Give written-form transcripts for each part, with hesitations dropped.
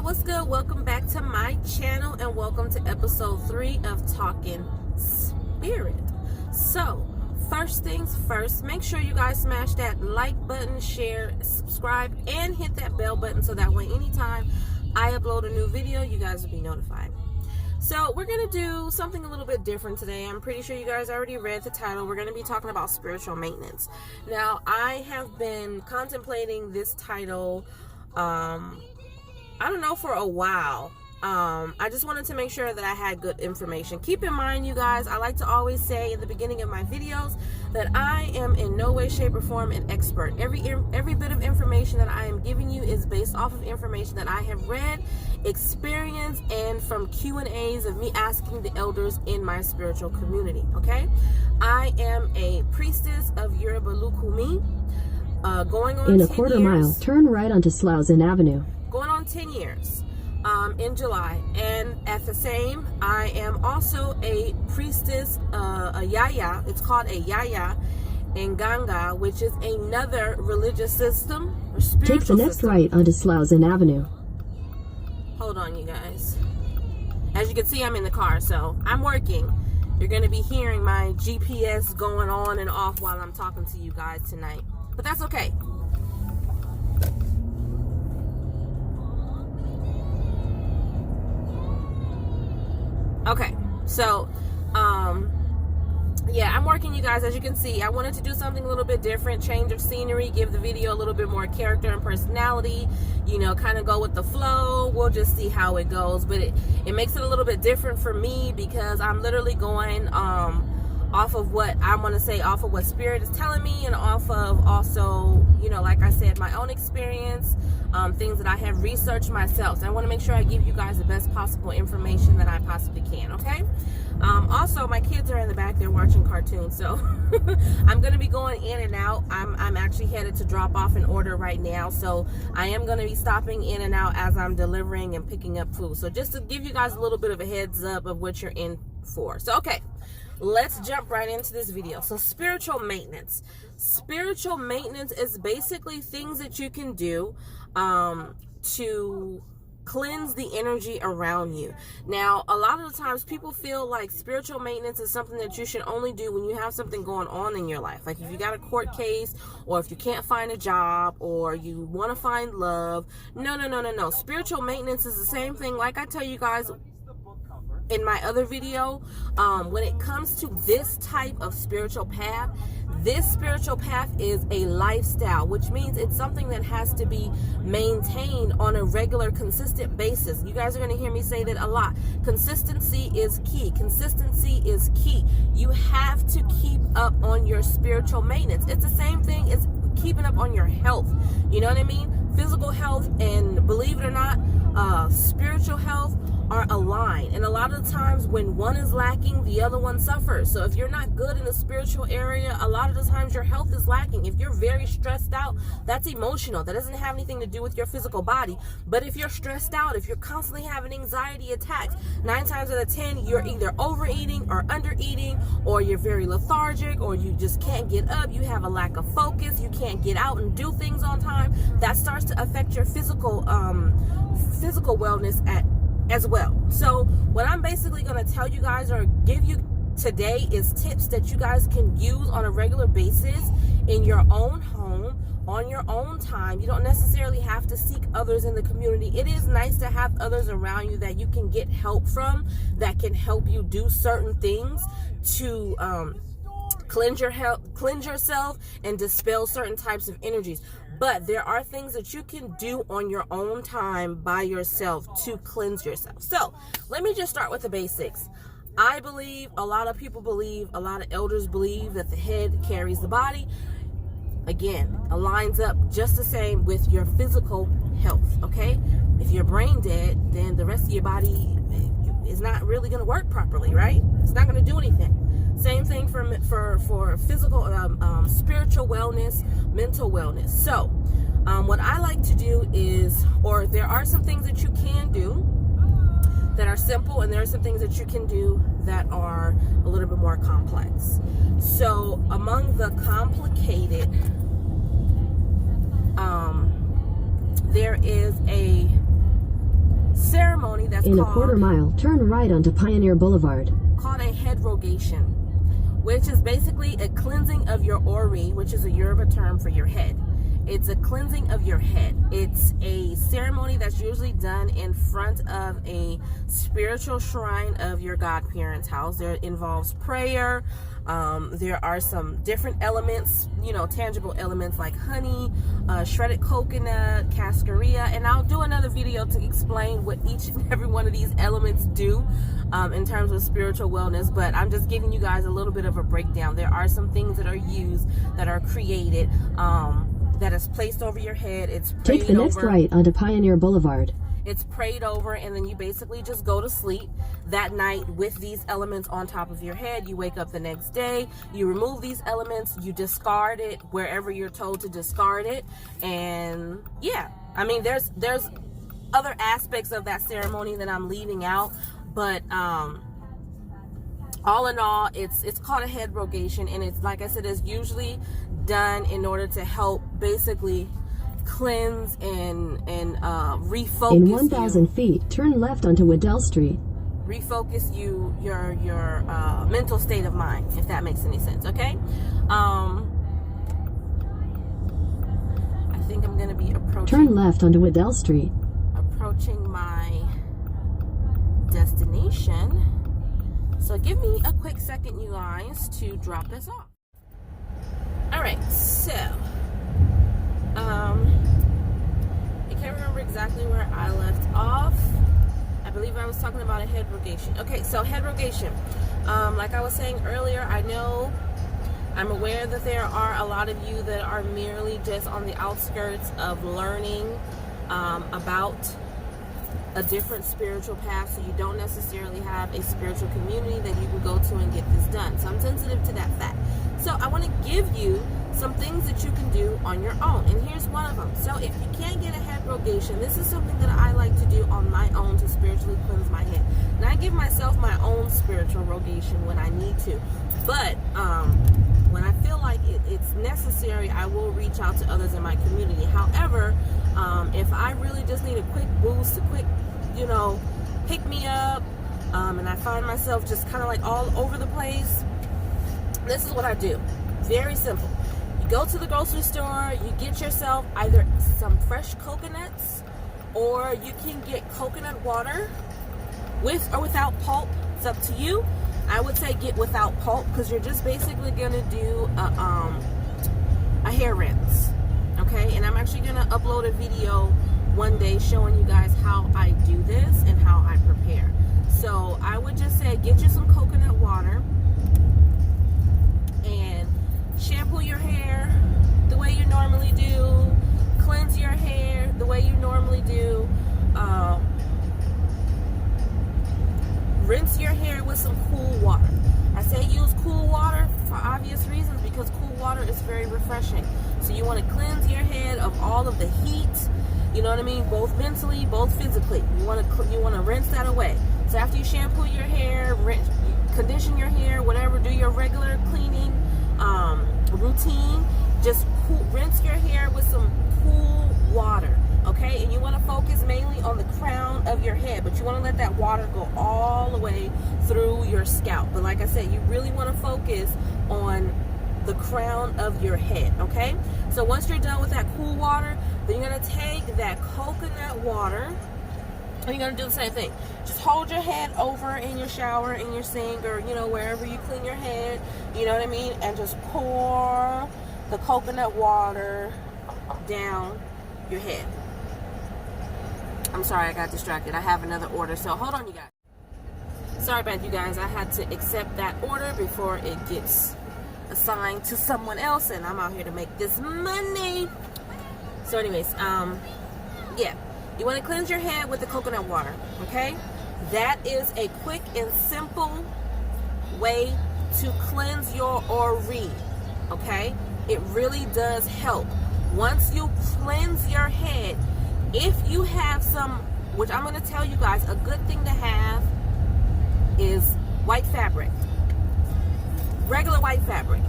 what's good? Welcome back to my channel and welcome to episode 3 of Talkin Spirit. So, first things first, make sure you guys smash that like button, share, subscribe, and hit that bell button so that way anytime I upload a new video, you guys will be notified. So, we're going to do something a little bit different today. I'm pretty sure you guys already read the title. We're going to be talking about spiritual maintenance. Now, I have been contemplating this title I don't know, for a while. I just wanted to make sure that I had good information. Keep in mind, you guys, I like to always say in the beginning of my videos that I am in no way, shape, or form an expert. Every bit of information that I am giving you is based off of information that I have read, experienced, and from Q&As of me asking the elders in my spiritual community, okay? I am a priestess of Yoruba Lukumi, going on in 10 a quarter years. mile, turn right onto Slauson Avenue. Going on 10 years in July. And at the same, I am also a priestess, a yaya. It's called a yaya in Ganga, which is another religious system or spiritual Take the next system. right onto Slauson Avenue. Hold on, you guys. As you can see, I'm in the car, so I'm working. You're going to be hearing my GPS going on and off while I'm talking to you guys tonight. But that's okay. Okay, so, yeah, I'm working, you guys. As you can see, I wanted to do something a little bit different, change of scenery, give the video a little bit more character and personality, you know, kind of go with the flow. We'll just see how it goes, but it makes it a little bit different for me because I'm literally going, off of what I want to say, off of what Spirit is telling me, and off of also, you know, like I said, my own experience, things that I have researched myself. So I want to make sure I give you guys the best possible information that I possibly can, okay? Also, my kids are in the back, they're watching cartoons, so I'm going to be going in and out. I'm actually headed to drop off an order right now, so I am going to be stopping in and out as I'm delivering and picking up food. So just to give you guys a little bit of a heads up of what you're in for. So, okay. Let's jump right into this video. So spiritual maintenance. Spiritual maintenance is basically things that you can do to cleanse the energy around you. Now, a lot of the times people feel like spiritual maintenance is something that you should only do when you have something going on in your life. Like if you got a court case, or if you can't find a job, or you want to find love. No. Spiritual maintenance is the same thing. Like I tell you guys in my other video, when it comes to this type of spiritual path, this spiritual path is a lifestyle, which means it's something that has to be maintained on a regular, consistent basis. You guys are going to hear me say that a lot. Consistency is key. Consistency is key. You have to keep up on your spiritual maintenance. It's the same thing as keeping up on your health. You know what I mean? Physical health and, believe it or not, spiritual health are aligned, and a lot of the times when one is lacking, the other one suffers. So if you're not good in the spiritual area, a lot of the times your health is lacking. If you're very stressed out, that's emotional. That doesn't have anything to do with your physical body. But if you're stressed out, if you're constantly having anxiety attacks, 9 times out of 10 you're either overeating or undereating, or you're very lethargic, or you just can't get up, you have a lack of focus, you can't get out and do things on time. That starts to affect your physical wellness as well. So what I'm basically going to tell you guys or give you today is tips that you guys can use on a regular basis in your own home, on your own time. You don't necessarily have to seek others in the community. It is nice to have others around you that you can get help from, that can help you do certain things to cleanse yourself and dispel certain types of energies. But there are things that you can do on your own time by yourself to cleanse yourself. So let me just start with the basics. I believe, a lot of people believe, a lot of elders believe that the head carries the body. Again, aligns up just the same with your physical health, okay? If you're brain dead, then the rest of your body is not really going to work properly, right? It's not going to do anything. Same thing for physical, spiritual wellness, mental wellness. So, what I like to do is, or there are some things that you can do that are simple, and there are some things that you can do that are a little bit more complex. So, among the complicated, there is a ceremony that's In a quarter mile, turn right onto Pioneer Boulevard. called a head rogation, which is basically a cleansing of your ori, which is a Yoruba term for your head. It's a cleansing of your head. It's a ceremony that's usually done in front of a spiritual shrine of your godparents' house. There involves prayer. There are some different elements, tangible elements like honey, shredded coconut, cascarilla, and I'll do another video to explain what each and every one of these elements do in terms of spiritual wellness, but I'm just giving you guys a little bit of a breakdown. There are some things that are used, that are created, that is placed over your head. It's prayed Take the next right onto Pioneer Boulevard. It's prayed over, and then you basically just go to sleep that night with these elements on top of your head. You wake up the next day, you remove these elements, you discard it wherever you're told to discard it. And yeah, I mean, there's other aspects of that ceremony that I'm leaving out, but all in all, it's called a head rogation, and it's, like I said, it's usually done in order to help basically cleanse and refocus. In 1,000 feet, turn left onto Waddell Street. Refocus your mental state of mind, if that makes any sense. Okay. I think I'm gonna be approaching. Turn left onto Waddell Street. Approaching my destination. So give me a quick second, you guys, to drop this off. All right, so I can't remember exactly where I left off. I believe I was talking about a head rogation. Okay, so head rogation. Like I was saying earlier, I'm aware that there are a lot of you that are merely just on the outskirts of learning about a different spiritual path, so you don't necessarily have a spiritual community that you can go to and get this done. So I'm sensitive to that fact. So I want to give you some things that you can do on your own, and here's one of them. So if you can't get a head rogation, this is something that I like to do on my own to spiritually cleanse my head. And I give myself my own spiritual rogation when I need to, but when I feel like it's necessary, I will reach out to others in my community. However, if I really just need a quick boost, a quick, pick me up, and I find myself just kind of like all over the place, this is what I do. Very simple. You go to the grocery store, you get yourself either some fresh coconuts, or you can get coconut water with or without pulp. It's up to you. I would say get without pulp, because you're just basically gonna do a hair rinse. Okay, and I'm actually gonna upload a video one day showing you guys how I do this and how I prepare. So I would just say get you some coconut water and shampoo your hair the way you normally do, cleanse your hair the way you normally do, rinse your hair with some cool water. I say use cool water for obvious reasons, because cool water is very refreshing. So you want to cleanse your head of all of the heat, you know what I mean, both mentally, both physically. You want to rinse that away. So after you shampoo your hair, condition your hair, whatever, do your regular cleaning routine, just rinse your hair with some cool water. Okay, and you want to focus mainly on the crown of your head, but you want to let that water go all the way through your scalp. But like I said, you really want to focus on the crown of your head. Okay, so once you're done with that cool water, then you're going to take that coconut water and you're going to do the same thing. Just hold your head over in your shower, in your sink, or wherever you clean your head, you know what I mean, and just pour the coconut water down your head. I'm sorry, I got distracted. I have another order, so hold on, you guys. Sorry about you guys. I had to accept that order before it gets assigned to someone else, and I'm out here to make this money. So anyways, yeah, you want to cleanse your head with the coconut water, okay? That is a quick and simple way to cleanse your ori, okay? It really does help. Once you cleanse your head, if you have some, which I'm going to tell you guys, a good thing to have is white fabric. Regular white fabric.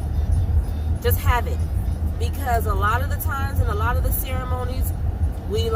Just have it. Because a lot of the times in a lot of the ceremonies, we use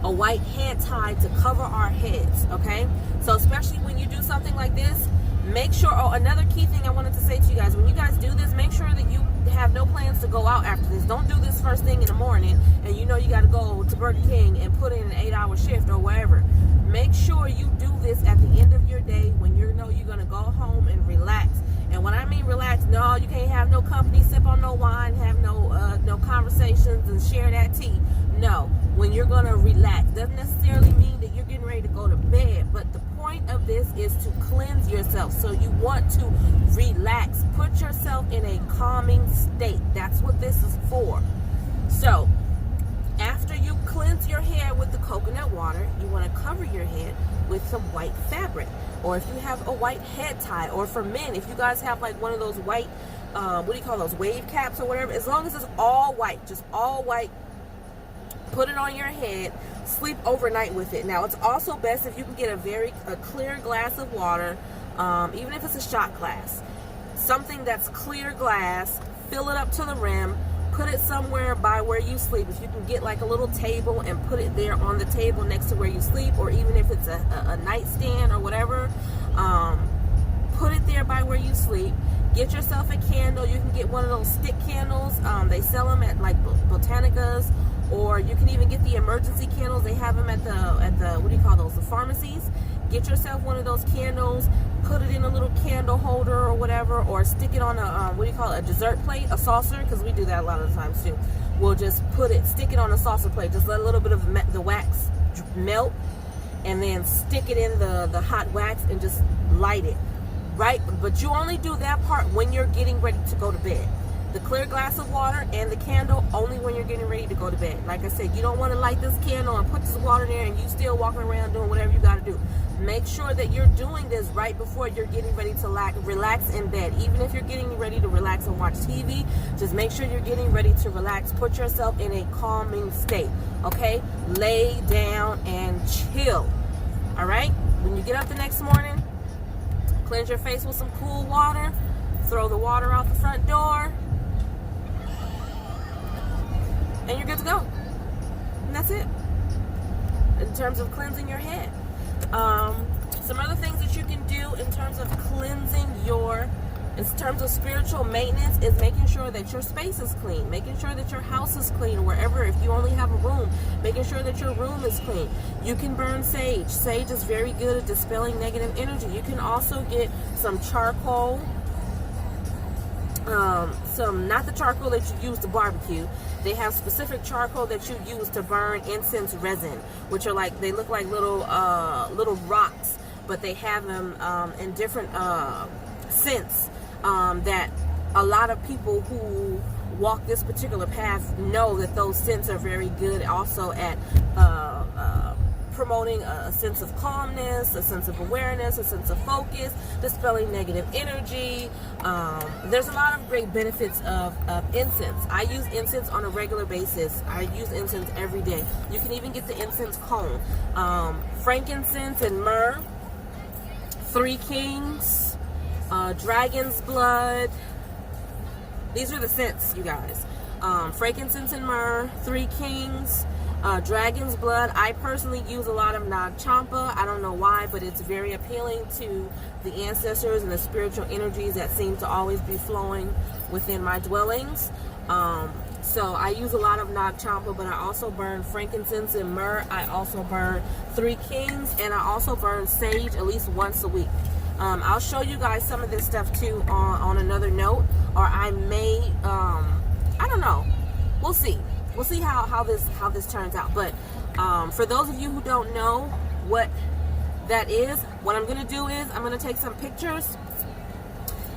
a white head tie to cover our heads, okay? So especially when you do something like this, make sure, oh, another key thing I wanted to say to you guys, when you guys do this, make sure that you have no plans to go out after this. Don't do this first thing in the morning and you know you got to go to Burger King and put in an 8-hour shift or wherever. Make sure you do this at the end of your day when you know you're going to go home and relax. And when I mean relax, no, you can't have no company, sip on no wine, have no conversations and share that tea. No, when you're going to relax. Doesn't necessarily mean that you're getting ready to go to bed, but the point of this is to cleanse yourself. So you want to relax. Put yourself in a calming state. That's what this is for. So after you cleanse your hair with the coconut water, you want to cover your head with some white fabric. Or if you have a white head tie, or for men, if you guys have like one of those white, what do you call those, wave caps or whatever, as long as it's all white, just all white, put it on your head, sleep overnight with it. Now, it's also best if you can get a clear glass of water, even if it's a shot glass, something that's clear glass, fill it up to the rim, put it somewhere by where you sleep. If you can get like a little table and put it there on the table next to where you sleep, or even if it's a nightstand or whatever, put it there by where you sleep. Get yourself a candle. You can get one of those stick candles. They sell them at like Botanicas, or you can even get the emergency candles. They have them at the what do you call those, the pharmacies. Get yourself one of those candles, put it in a little candle holder or whatever, or stick it on a what do you call it, a dessert plate, a saucer, because we do that a lot of the times too. We'll just stick it on a saucer plate, just let a little bit of the wax melt, and then stick it in the hot wax and just light it, right? But you only do that part when you're getting ready to go to bed. The clear glass of water and the candle only when you're getting ready to go to bed. Like I said, you don't want to light this candle and put this water there and you still walking around doing whatever you got to do. Make sure that you're doing this right before you're getting ready to relax in bed. Even if you're getting ready to relax and watch TV, just make sure you're getting ready to relax. Put yourself in a calming state, okay? Lay down and chill, all right? When you get up the next morning, cleanse your face with some cool water, throw the water out the front door, and you're good to go. And that's it. In terms of cleansing your head. Some other things that you can do in terms of cleansing in terms of spiritual maintenance, is making sure that your space is clean, making sure that your house is clean, wherever, if you only have a room, making sure that your room is clean. You can burn sage. Sage is very good at dispelling negative energy. You can also get some charcoal, not the charcoal that you use to barbecue. They have specific charcoal that you use to burn incense resin, which are like, they look like little rocks, but they have them in different scents that a lot of people who walk this particular path know that those scents are very good also at promoting a sense of calmness, a sense of awareness, a sense of focus, dispelling negative energy. There's a lot of great benefits of incense. I use incense on a regular basis. I use incense every day. You can even get the incense cone. Frankincense and myrrh, 3 Kings, dragon's blood. These are the scents, you guys. Frankincense and myrrh, 3 Kings, dragon's blood. I personally use a lot of Nag Champa. I don't know why, but it's very appealing to the ancestors and the spiritual energies that seem to always be flowing within my dwellings. So I use a lot of Nag Champa, but I also burn frankincense and myrrh. I also burn 3 Kings, and I also burn sage at least once a week. I'll show you guys some of this stuff too on another note, or I may, I don't know. We'll see. We'll see how this turns out. But for those of you who don't know what that is, what I'm going to do is I'm going to take some pictures,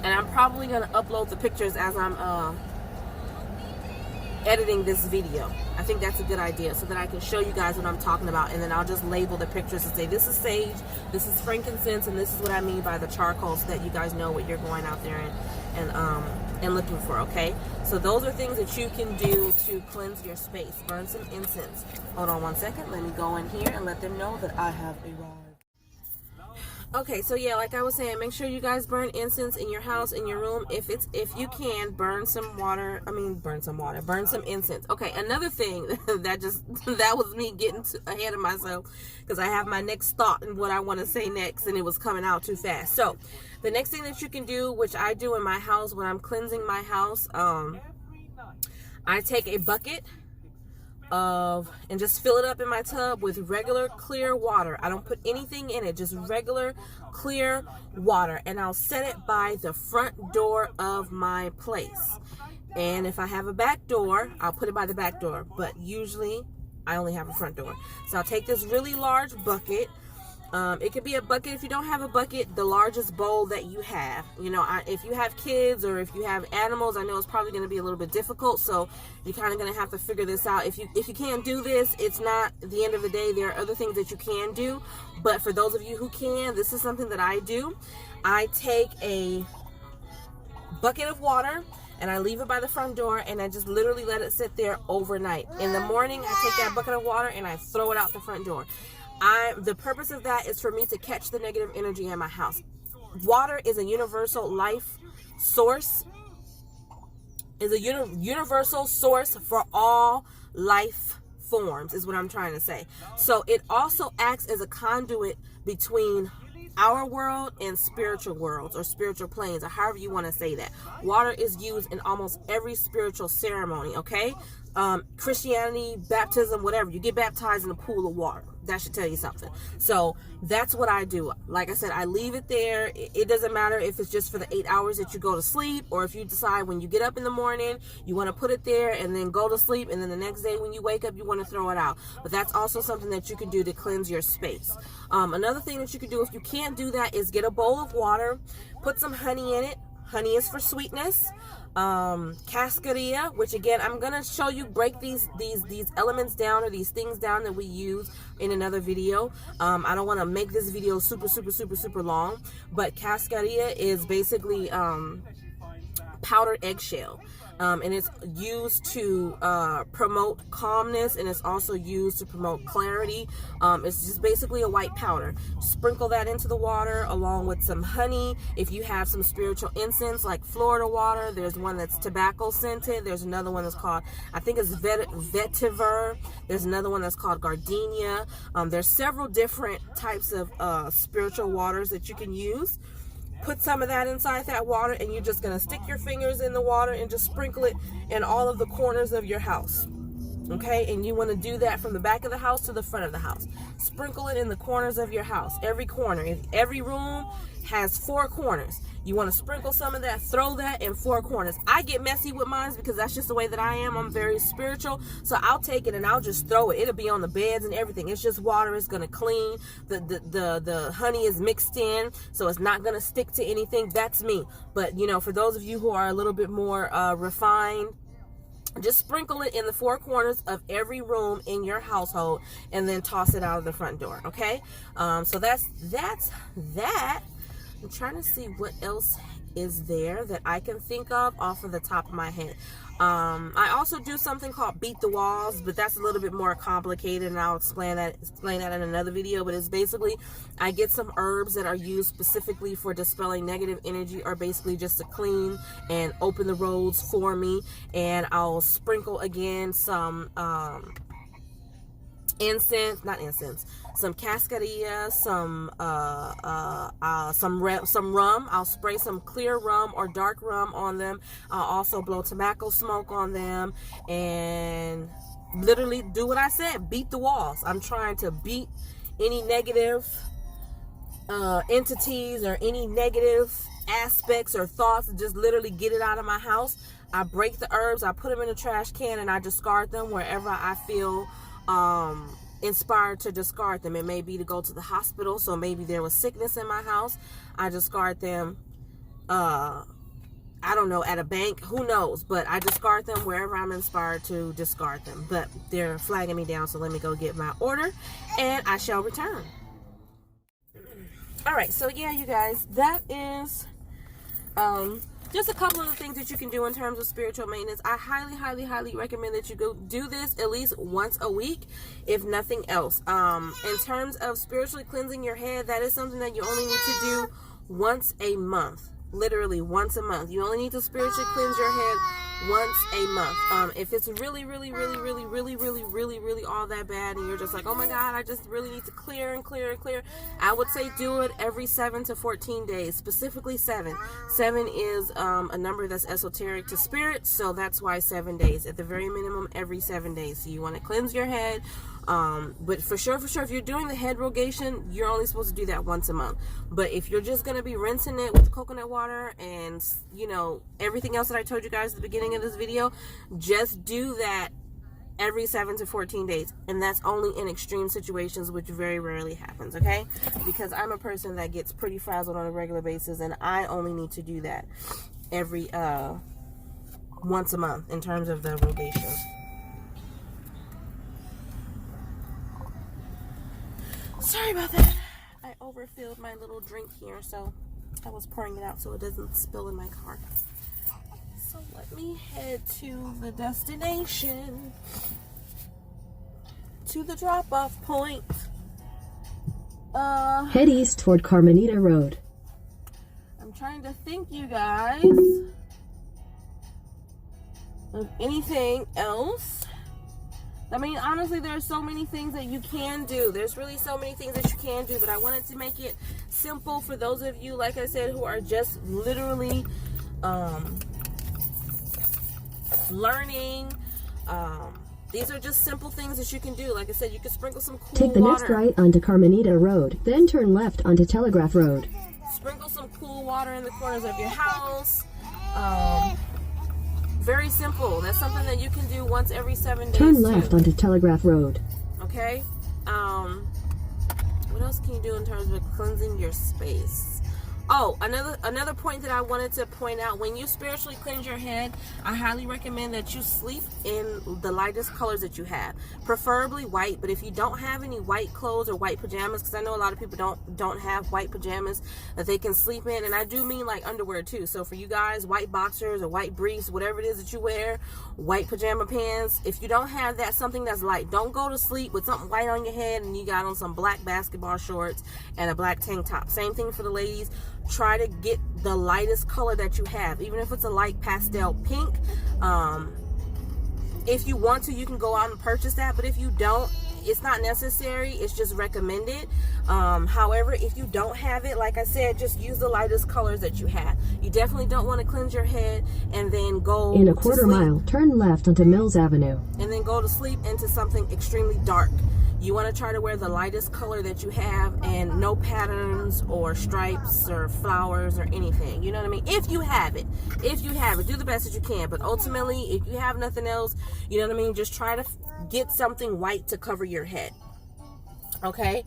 and I'm probably going to upload the pictures as I'm editing this video. I think that's a good idea, so that I can show you guys what I'm talking about, and then I'll just label the pictures and say this is sage, this is frankincense, and this is what I mean by the charcoal, so that you guys know what you're going out there and looking for, okay? So those are things that you can do to cleanse your space. Burn some incense. Hold on one second. Let me go in here and let them know that I have arrived. Okay, so yeah, like I was saying, make sure you guys burn incense in your house, in your room. If you can, burn some incense. Okay, another thing that was me getting ahead of myself, because I have my next thought and what I want to say next, and it was coming out too fast. So the next thing that you can do, which I do in my house when I'm cleansing my house, I take a bucket and just fill it up in my tub with regular clear water. I don't put anything in it, just regular clear water, and I'll set it by the front door of my place. And if I have a back door, I'll put it by the back door, but usually I only have a front door. So I'll take this really large bucket. It could be a bucket. If you don't have a bucket, the largest bowl that you have. You know, if you have kids or if you have animals, I know it's probably going to be a little bit difficult, so you're kind of going to have to figure this out. If you can't do this, it's not the end of the day. There are other things that you can do, but for those of you who can, this is something that I do. I take a bucket of water and I leave it by the front door, and I just literally let it sit there overnight. In the morning, I take that bucket of water and I throw it out the front door. The purpose of that is for me to catch the negative energy in my house. Water is a universal life source, is a universal source for all life forms, is what I'm trying to say. So it also acts as a conduit between our world and spiritual worlds or spiritual planes, or however you want to say that. Water is used in almost every spiritual ceremony, okay? Christianity, baptism, whatever. You get baptized in a pool of water. That should tell you something. So that's what I do. Like I said, I leave it there. It doesn't matter if it's just for the 8 hours that you go to sleep, or if you decide when you get up in the morning, you want to put it there and then go to sleep, and then the next day when you wake up, you want to throw it out. But that's also something that you can do to cleanse your space. Another thing that you can do if you can't do that is get a bowl of water, put some honey in it. Honey is for sweetness. Cascarilla, which again, I'm going to show you, break these elements down, or these things down that we use in another video. I don't want to make this video super long, but cascarilla is basically powdered eggshell. And it's used to promote calmness, and it's also used to promote clarity. It's just basically a white powder. Sprinkle that into the water along with some honey. If you have some spiritual incense like Florida water, there's one that's tobacco scented. There's another one that's called, I think it's vetiver. There's another one that's called gardenia. There's several different types of spiritual waters that you can use. Put some of that inside that water, and you're just going to stick your fingers in the water and just sprinkle it in all of the corners of your house. Okay, and you want to do that from the back of the house to the front of the house. Sprinkle it in the corners of your house, every corner. If every room has 4 corners, you want to sprinkle some of that, throw that in 4 corners. I get messy with mine because that's just the way that I am. I'm very spiritual, so I'll take it and I'll just throw it. It'll be on the beds and everything. It's just water. It's going to clean. The honey is mixed in, so it's not going to stick to anything. That's me. But, you know, for those of you who are a little bit more refined, just sprinkle it in the 4 corners of every room in your household, and then toss it out of the front door. Okay, so that's that. I'm trying to see what else is there that I can think of off of the top of my head. I also do something called beat the walls, but that's a little bit more complicated, and I'll explain that in another video. But it's basically, I get some herbs that are used specifically for dispelling negative energy, or basically just to clean and open the roads for me. And I'll sprinkle again some some cascarilla, some rum. I'll spray some clear rum or dark rum on them. I'll also blow tobacco smoke on them, and literally do what I said, beat the walls. I'm trying to beat any negative entities or any negative aspects or thoughts, and just literally get it out of my house. I break the herbs, I put them in a trash can, and I discard them wherever I feel inspired to discard them. It may be to go to the hospital, so maybe there was sickness in my house. I discard them, I don't know, at a bank, who knows, but I discard them wherever I'm inspired to discard them. But they're flagging me down, so let me go get my order, and I shall return. All right, so yeah, you guys, that is just a couple of the things that you can do in terms of spiritual maintenance. I highly recommend that you go do this at least once a week, if nothing else. In terms of spiritually cleansing your head, that is something that you only need to do once a month. Literally once a month. You only need to spiritually cleanse your head once a month. If it's really all that bad and you're just like, oh my God, I just really need to clear and clear and clear, I would say do it every 7 to 14 days, specifically 7. 7 is a number that's esoteric to spirit, so that's why 7 days. At the very minimum, every 7 days. So you want to cleanse your head. But for sure, if you're doing the head rogation, you're only supposed to do that once a month. But if you're just going to be rinsing it with coconut water and, you know, everything else that I told you guys at the beginning of this video, just do that every 7 to 14 days. And that's only in extreme situations, which very rarely happens, okay? Because I'm a person that gets pretty frazzled on a regular basis, and I only need to do that every, once a month in terms of the rogation. Sorry about that. I overfilled my little drink here, so I was pouring it out so it doesn't spill in my car. So let me head to the destination, to the drop-off point. Head east toward Carmenita Road. I'm trying to think, you guys, of anything else. I mean, honestly, there are so many things that you can do. There's really so many things that you can do, but I wanted to make it simple for those of you, like I said, who are just literally learning. These are just simple things that you can do. Like I said, you can sprinkle some cool water. Take the next right onto Carmenita Road, then turn left onto Telegraph Road. Sprinkle some cool water in the corners of your house. Very simple. That's something that you can do once every 7 days. Turn left onto Telegraph Road. Okay. What else can you do in terms of cleansing your space? Oh, another point that I wanted to point out: when you spiritually cleanse your head, I highly recommend that you sleep in the lightest colors that you have, preferably white. But if you don't have any white clothes or white pajamas, because I know a lot of people don't have white pajamas that they can sleep in, and I do mean like underwear too. So for you guys, white boxers or white briefs, whatever it is that you wear, white pajama pants. If you don't have that, something that's light. Don't go to sleep with something white on your head and you got on some black basketball shorts and a black tank top. Same thing for the ladies. Try to get the lightest color that you have, even if it's a light pastel pink. If you want to, you can go out and purchase that, but if you don't, it's not necessary. It's just recommended. However, if you don't have it, like I said, just use the lightest colors that you have. You definitely don't want to cleanse your head and then go in a quarter mile, turn left onto Mills Avenue, and then go to sleep into something extremely dark. You want to try to wear the lightest color that you have and no patterns or stripes or flowers or anything. You know what I mean? If you have it, do the best that you can. But ultimately, if you have nothing else, you know what I mean? Just try to get something white to cover your head. Okay?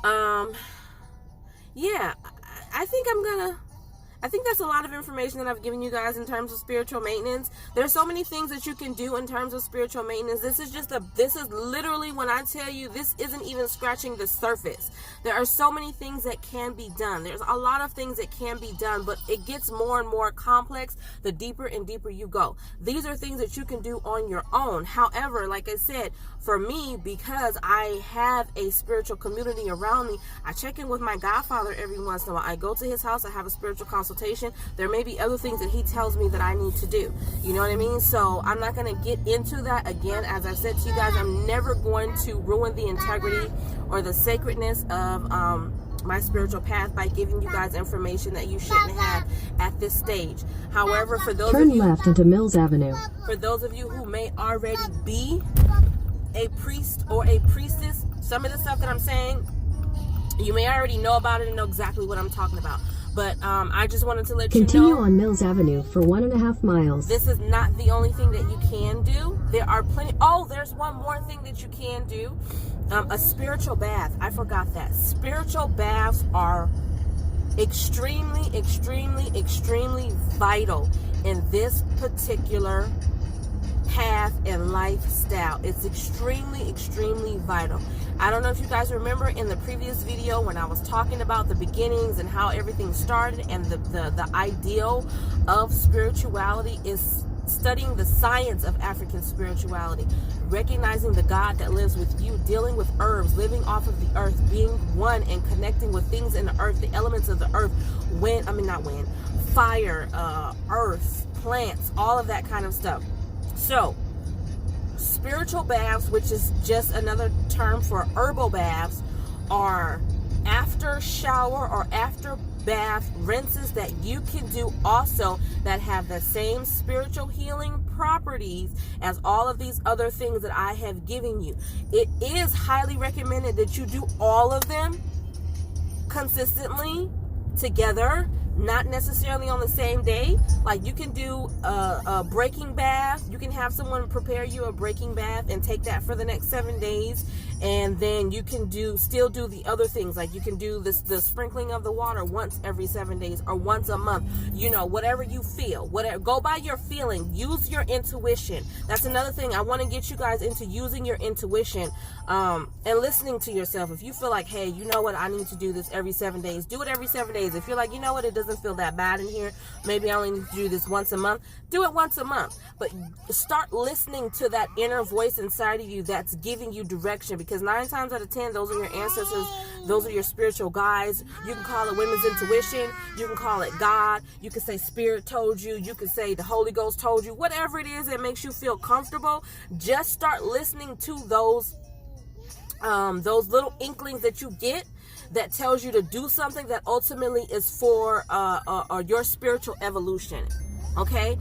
Yeah, I think that's a lot of information that I've given you guys in terms of spiritual maintenance. There's so many things that you can do in terms of spiritual maintenance. This is literally, when I tell you, this isn't even scratching the surface. There are so many things that can be done. There's a lot of things that can be done, but it gets more and more complex the deeper and deeper you go. These are things that you can do on your own. However, like I said, for me, because I have a spiritual community around me, I check in with my godfather every once in a while. I go to his house, I have a spiritual consultation. There may be other things that he tells me that I need to do. You know what I mean? So I'm not going to get into that again. As I said to you guys, I'm never going to ruin the integrity or the sacredness of my spiritual path by giving you guys information that you shouldn't have at this stage. However, for those turn of you, left onto Mills Avenue. For those of you who may already be a priest or a priestess, some of the stuff that I'm saying, you may already know about it and know exactly what I'm talking about. But I just wanted to let you know. Continue on Mills Avenue for 1.5 miles. This is not the only thing that you can do. There are plenty. Oh, there's one more thing that you can do. A spiritual bath. I forgot that. Spiritual baths are extremely vital in this particular path and lifestyle. It's extremely vital. I don't know if you guys remember in the previous video when I was talking about the beginnings and how everything started, and the ideal of spirituality is studying the science of African spirituality, recognizing the God that lives with you, dealing with herbs, living off of the earth, being one and connecting with things in the earth, the elements of the earth, fire, earth, plants, all of that kind of stuff. So spiritual baths, which is just another term for herbal baths, are after shower or after bath rinses that you can do also that have the same spiritual healing properties as all of these other things that I have given you. It is highly recommended that you do all of them consistently together, not necessarily on the same day. Like, you can do a breaking bath. You can have someone prepare you a breaking bath and take that for the next 7 days, and then you can still do the other things. Like, you can do the sprinkling of the water once every 7 days or once a month. You know, whatever you feel, whatever. Go by your feeling. Use your intuition. That's another thing. I want to get you guys into using your intuition and listening to yourself. If you feel like, hey, you know what, I need to do this every 7 days, do it every 7 days. If you're like, you know what, it doesn't feel that bad in here, maybe I only need to do this once a month, do it once a month. But start listening to that inner voice inside of you that's giving you direction, because 9 times out of 10, those are your ancestors, those are your spiritual guides. You can call it women's intuition, you can call it God, you can say spirit told you, you can say the Holy Ghost told you, whatever it is that makes you feel comfortable. Just start listening to those little inklings that you get that tells you to do something that ultimately is for your spiritual evolution. Okay?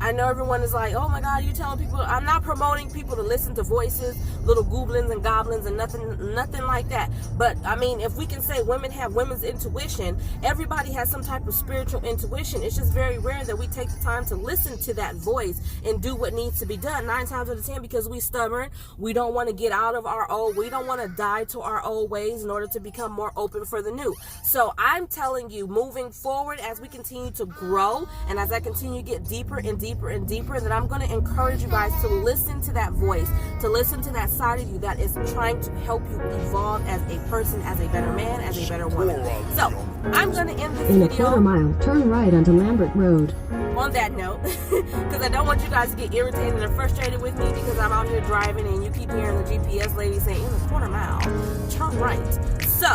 I know everyone is like, oh my God, you telling people. I'm not promoting people to listen to voices, little goblins and goblins and nothing like that. But I mean, if we can say women have women's intuition, everybody has some type of spiritual intuition. It's just very rare that we take the time to listen to that voice and do what needs to be done. 9 times out of 10, because we stubborn, we don't want to get out of our old, we don't want to die to our old ways in order to become more open for the new. So I'm telling you, moving forward, as we continue to grow and as I continue to get deeper and deeper and deeper, that I'm going to encourage you guys to listen to that voice, to listen to that side of you that is trying to help you evolve as a person, as a better man, as a better woman. So I'm going to end this video. In a quarter mile, turn right onto Lambert Road. On that note, because I don't want you guys to get irritated and frustrated with me because I'm out here driving and you keep hearing the GPS lady saying, in a quarter mile, turn right. So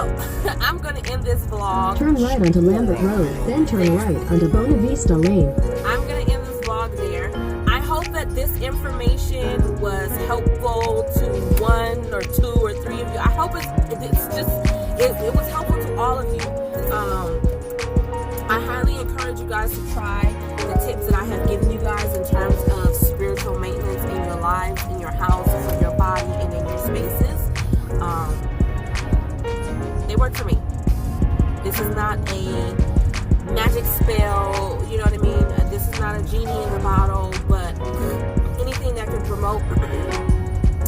I'm going to end this vlog. Turn right onto Lambert Road, then turn right onto Bona Vista Lane. I'm going to end this vlog there. I hope that this information was helpful to 1 or 2 or 3 of you. I hope it was helpful to all of you. I highly encourage you guys to try the tips that I have given you guys in terms of spiritual maintenance in your lives, in your house, in your body, and in your spaces. They work for me. This is not a magic spell, you know what I mean? This is not a genie in the bottle, but anything that can promote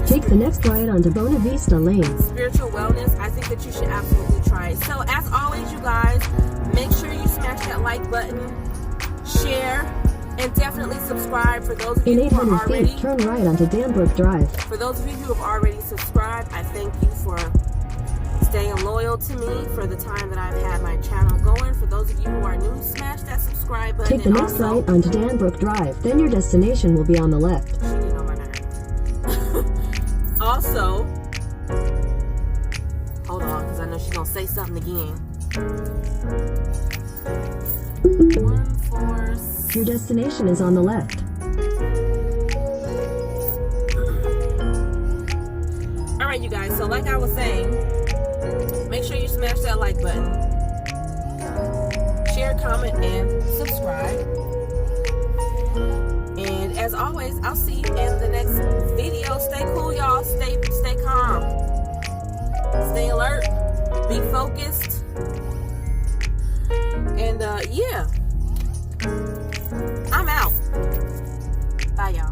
Take the next right onto Bona Vista Lane. Spiritual wellness, I think that you should absolutely try it. So as always, you guys, make sure you smash that like button, share, and definitely subscribe. For those of you In who are 800 already, feet, turn right onto Danbrook Drive. for those of you who have already subscribed, I thank you for staying loyal to me for the time that I've had my channel going. For those of you who are new, smash that subscribe button. Take the next right onto Danbrook Drive, then your destination will be on the left. She didn't know my name. Also, hold on, because I know she's going to say something again. 146. Your destination is on the left. Alright, you guys, so like I was saying, make sure you smash that like button, share, comment, and subscribe. And as always, I'll see you in the next video. Stay cool, y'all. Stay calm. Stay alert. Be focused. And yeah, I'm out. Bye, y'all.